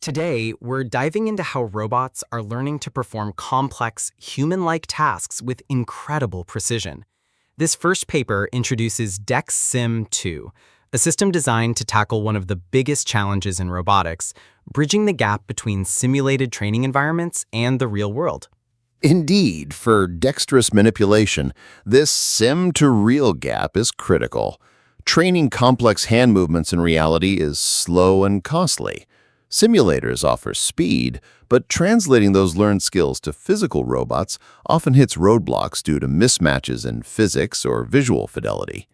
Today, we're diving into how robots are learning to perform complex, human-like tasks with incredible precision. This first paper introduces DexSim-2, a system designed to tackle one of the biggest challenges in robotics, bridging the gap between simulated training environments and the real world. Indeed, for dexterous manipulation, this sim-to-real gap is critical. Training complex hand movements in reality is slow and costly. Simulators offer speed, but translating those learned skills to physical robots often hits roadblocks due to mismatches in physics or visual fidelity.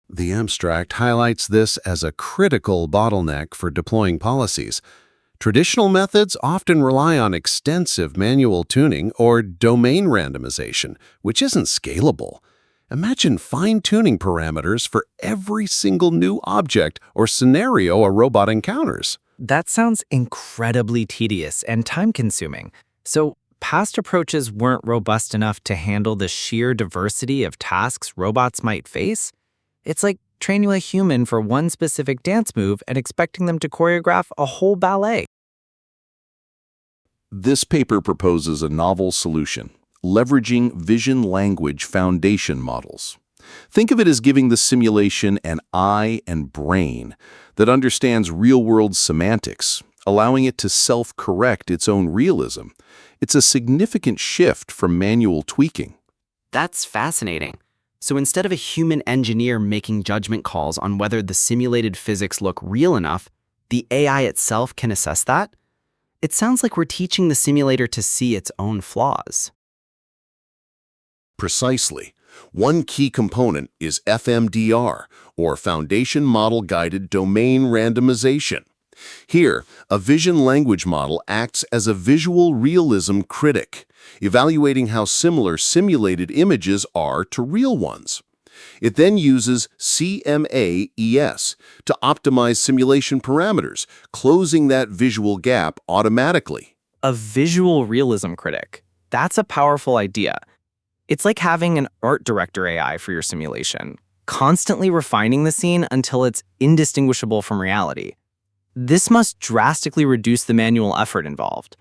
The abstract highlights this as a critical bottleneck for deploying policies. Traditional methods often rely on extensive manual tuning or domain randomization, which isn't scalable. Imagine fine-tuning parameters for every single new object or scenario a robot encounters. That sounds incredibly tedious and time-consuming. So, past approaches weren't robust enough to handle the sheer diversity of tasks robots might face? It's like training a human for one specific dance move and expecting them to choreograph a whole ballet. This paper proposes a novel solution, leveraging vision-language foundation models. Think of it as giving the simulation an eye and brain that understands real-world semantics, allowing it to self-correct its own realism. It's a significant shift from manual tweaking. That's fascinating. So instead of a human engineer making judgment calls on whether the simulated physics look real enough, the AI itself can assess that? It sounds like we're teaching the simulator to see its own flaws. Precisely. One key component is FMDR, or Foundation Model Guided Domain Randomization. Here, a vision language model acts as a visual realism critic, evaluating how similar simulated images are to real ones. It then uses CMAES to optimize simulation parameters, closing that visual gap automatically. A visual realism critic. That's a powerful idea. It's like having an art director AI for your simulation, constantly refining the scene until it's indistinguishable from reality. This must drastically reduce the manual effort involved.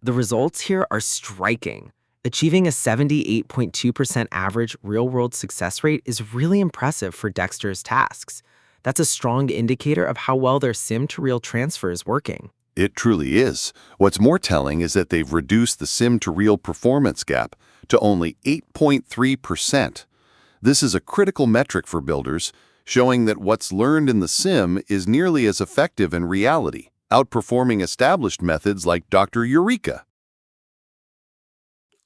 The results here are striking. Achieving a 78.2% average real-world success rate is really impressive for dexterous tasks. That's a strong indicator of how well their sim-to-real transfer is working. It truly is. What's more telling is that they've reduced the sim-to-real performance gap to only 8.3%. This is a critical metric for builders, showing that what's learned in the sim is nearly as effective in reality, outperforming established methods like Dr. Eureka.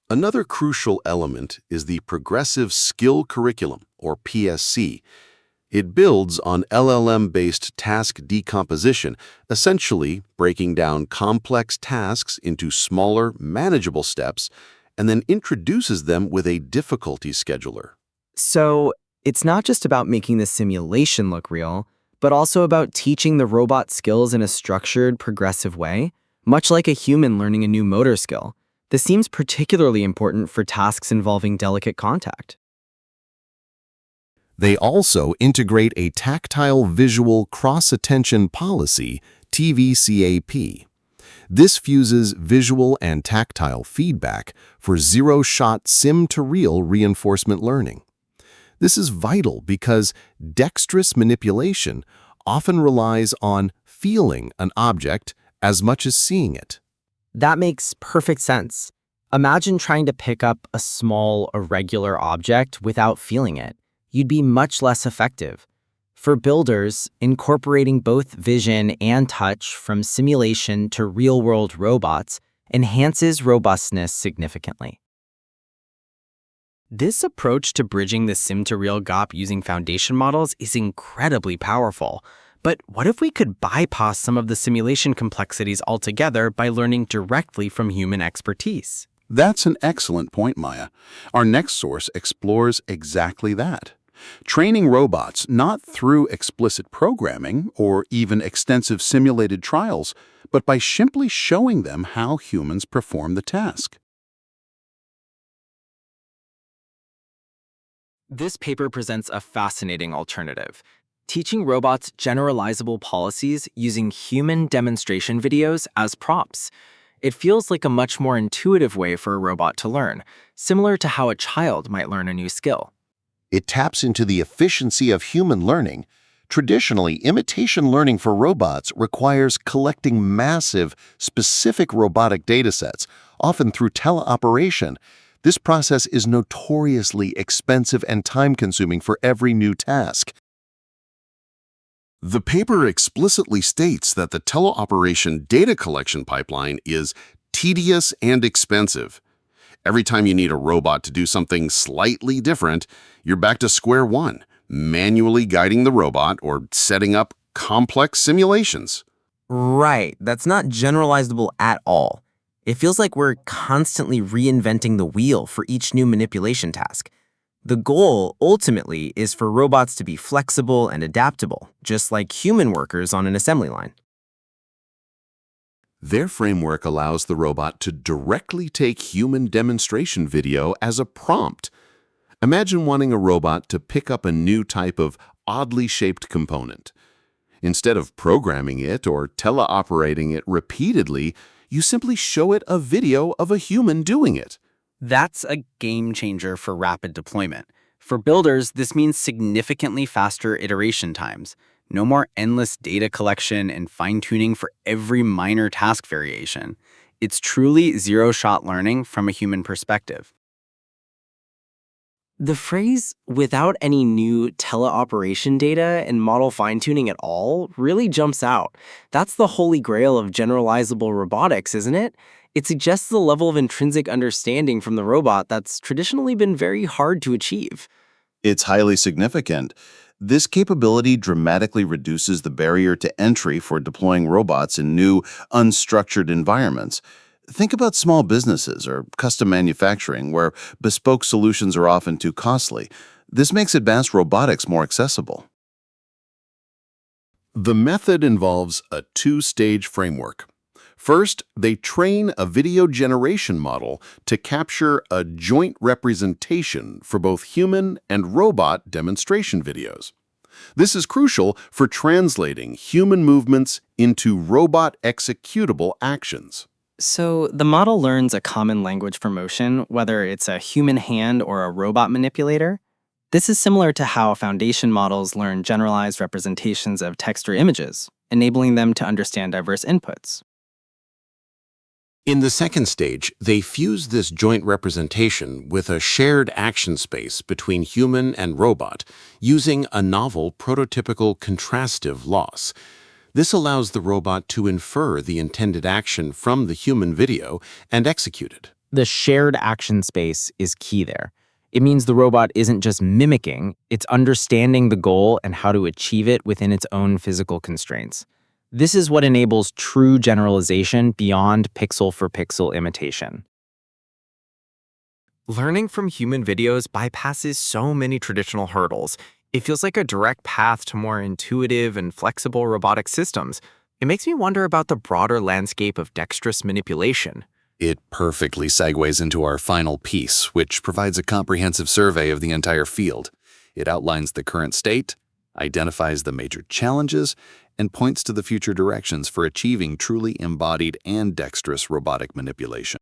Another crucial element is the Progressive Skill Curriculum, or PSC. It builds on LLM-based task decomposition, essentially breaking down complex tasks into smaller, manageable steps, and then introduces them with a difficulty scheduler. So, it's not just about making the simulation look real, but also about teaching the robot skills in a structured, progressive way, much like a human learning a new motor skill. This seems particularly important for tasks involving delicate contact. They also integrate a tactile visual cross-attention policy, TVCAP. This fuses visual and tactile feedback for zero-shot sim-to-real reinforcement learning. This is vital because dexterous manipulation often relies on feeling an object as much as seeing it. That makes perfect sense. Imagine trying to pick up a small, irregular object without feeling it. You'd be much less effective. For builders, incorporating both vision and touch from simulation to real-world robots enhances robustness significantly. This approach to bridging the sim-to-real gap using foundation models is incredibly powerful. But what if we could bypass some of the simulation complexities altogether by learning directly from human expertise? That's an excellent point, Maya. Our next source explores exactly that. Training robots not through explicit programming or even extensive simulated trials, but by simply showing them how humans perform the task. This paper presents a fascinating alternative. teaching robots generalizable policies using human demonstration videos as prompts. It feels like a much more intuitive way for a robot to learn, similar to how a child might learn a new skill. It taps into the efficiency of human learning. Traditionally, imitation learning for robots requires collecting massive, specific robotic datasets, often through teleoperation. This process is notoriously expensive and time-consuming for every new task. The paper explicitly states that the teleoperation data collection pipeline is tedious and expensive. Every time you need a robot to do something slightly different, you're back to square one, manually guiding the robot or setting up complex simulations. Right, that's not generalizable at all. It feels like we're constantly reinventing the wheel for each new manipulation task. The goal, ultimately, is for robots to be flexible and adaptable, just like human workers on an assembly line. Their framework allows the robot to directly take human demonstration video as a prompt. Imagine wanting a robot to pick up a new type of oddly shaped component. Instead of programming it or teleoperating it repeatedly, you simply show it a video of a human doing it. That's a game changer for rapid deployment. For builders, this means significantly faster iteration times. No more endless data collection and fine-tuning for every minor task variation. It's truly zero-shot learning from a human perspective. The phrase, without any new teleoperation data and model fine-tuning at all, really jumps out. That's the holy grail of generalizable robotics, isn't it? It suggests the level of intrinsic understanding from the robot that's traditionally been very hard to achieve. It's highly significant. This capability dramatically reduces the barrier to entry for deploying robots in new, unstructured environments. Think about small businesses or custom manufacturing, where bespoke solutions are often too costly. This makes advanced robotics more accessible. The method involves a two-stage framework. First, they train a video generation model to capture a joint representation for both human and robot demonstration videos. This is crucial for translating human movements into robot executable actions. So the model learns a common language for motion, whether it's a human hand or a robot manipulator. This is similar to how foundation models learn generalized representations of text or images, enabling them to understand diverse inputs. In the second stage, they fuse this joint representation with a shared action space between human and robot using a novel prototypical contrastive loss. This allows the robot to infer the intended action from the human video and execute it. The shared action space is key there. It means the robot isn't just mimicking, it's understanding the goal and how to achieve it within its own physical constraints. This is what enables true generalization beyond pixel-for-pixel imitation. Learning from human videos bypasses so many traditional hurdles. It feels like a direct path to more intuitive and flexible robotic systems. It makes me wonder about the broader landscape of dexterous manipulation. It perfectly segues into our final piece, which provides a comprehensive survey of the entire field. It outlines the current state, identifies the major challenges, and points to the future directions for achieving truly embodied and dexterous robotic manipulation.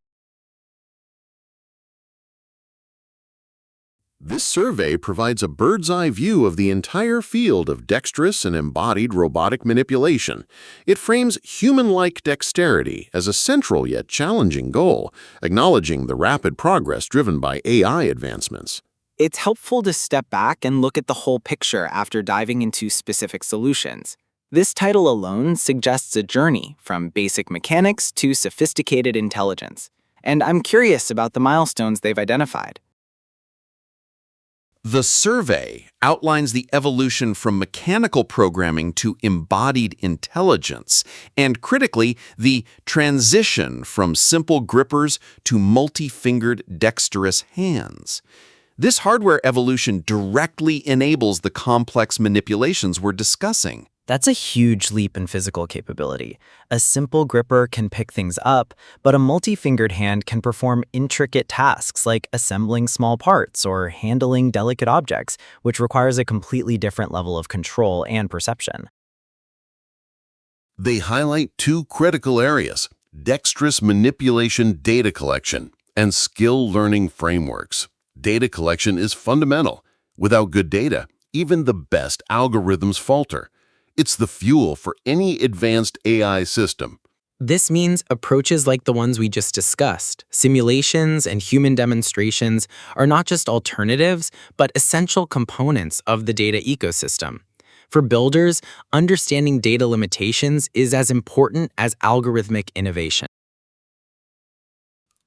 This survey provides a bird's-eye view of the entire field of dexterous and embodied robotic manipulation. It frames human-like dexterity as a central yet challenging goal, acknowledging the rapid progress driven by AI advancements. It's helpful to step back and look at the whole picture after diving into specific solutions. This title alone suggests a journey from basic mechanics to sophisticated intelligence. And I'm curious about the milestones they've identified. The survey outlines the evolution from mechanical programming to embodied intelligence, and critically, the transition from simple grippers to multi-fingered dexterous hands. This hardware evolution directly enables the complex manipulations we're discussing. That's a huge leap in physical capability. A simple gripper can pick things up, but a multi-fingered hand can perform intricate tasks like assembling small parts or handling delicate objects, which requires a completely different level of control and perception. They highlight two critical areas: dexterous manipulation data collection and skill learning frameworks. Data collection is fundamental. Without good data, even the best algorithms falter. It's the fuel for any advanced AI system. This means approaches like the ones we just discussed, simulations and human demonstrations, are not just alternatives, but essential components of the data ecosystem. For builders, understanding data limitations is as important as algorithmic innovation.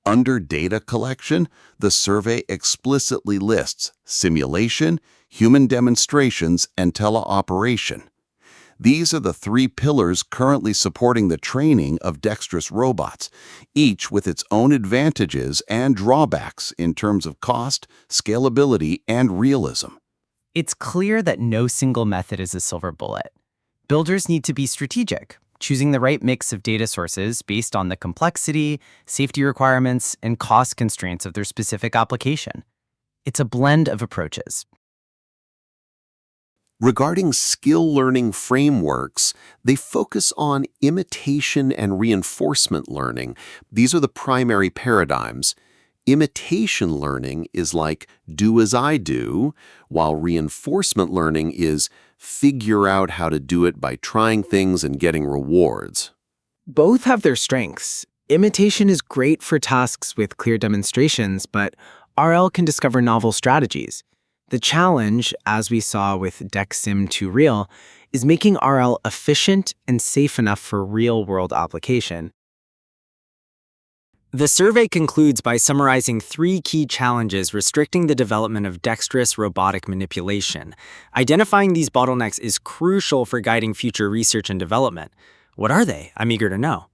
Under data collection, the survey explicitly lists simulation, human demonstrations, and teleoperation. These are the three pillars currently supporting the training of dexterous robots, each with its own advantages and drawbacks in terms of cost, scalability, and realism. It's clear that no single method is a silver bullet. Builders need to be strategic, choosing the right mix of data sources based on the complexity, safety requirements, and cost constraints of their specific application. It's a blend of approaches. Regarding skill learning frameworks, they focus on imitation and reinforcement learning. These are the primary paradigms. Imitation learning is like do as I do, while reinforcement learning is figure out how to do it by trying things and getting rewards. Both have their strengths. Imitation is great for tasks with clear demonstrations, but RL can discover novel strategies. The challenge, as we saw with DexSim 2 Real, is making RL efficient and safe enough for real-world application. The survey concludes by summarizing 3 key challenges restricting the development of dexterous robotic manipulation. Identifying these bottlenecks is crucial for guiding future research and development. What are they? I'm eager to know.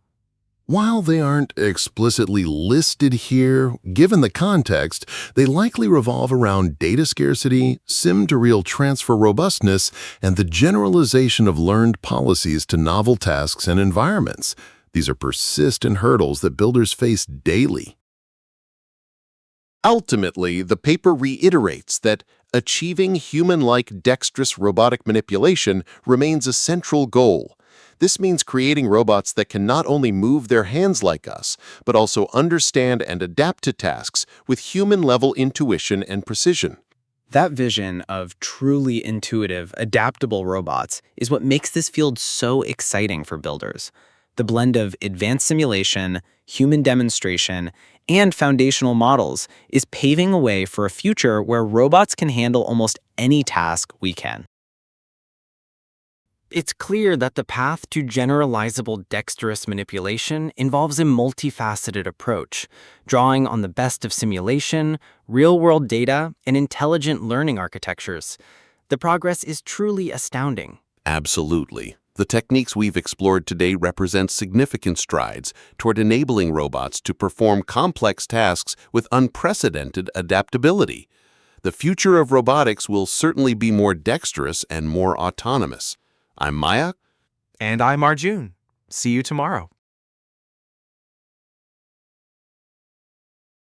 While they aren't explicitly listed here, given the context, they likely revolve around data scarcity, sim-to-real transfer robustness, and the generalization of learned policies to novel tasks and environments. These are persistent hurdles that builders face daily. Ultimately, the paper reiterates that achieving human-like dexterous robotic manipulation remains a central goal. This means creating robots that can not only move their hands like us, but also understand and adapt to tasks with human-level intuition and precision. That vision of truly intuitive, adaptable robots is what makes this field so exciting for builders. The blend of advanced simulation, human demonstration, and foundational models is paving a way for a future where robots can handle almost any task we can. It's clear that the path to generalizable dexterous manipulation involves a multifaceted approach, drawing on the best of simulation, real-world data, and intelligent learning architectures. The progress is truly astounding. Absolutely. The techniques we've explored today represent significant strides toward enabling robots to perform complex tasks with unprecedented adaptability. The future of robotics will certainly be more dexterous and more autonomous. I'm Maya. And I'm Arjun. See you tomorrow.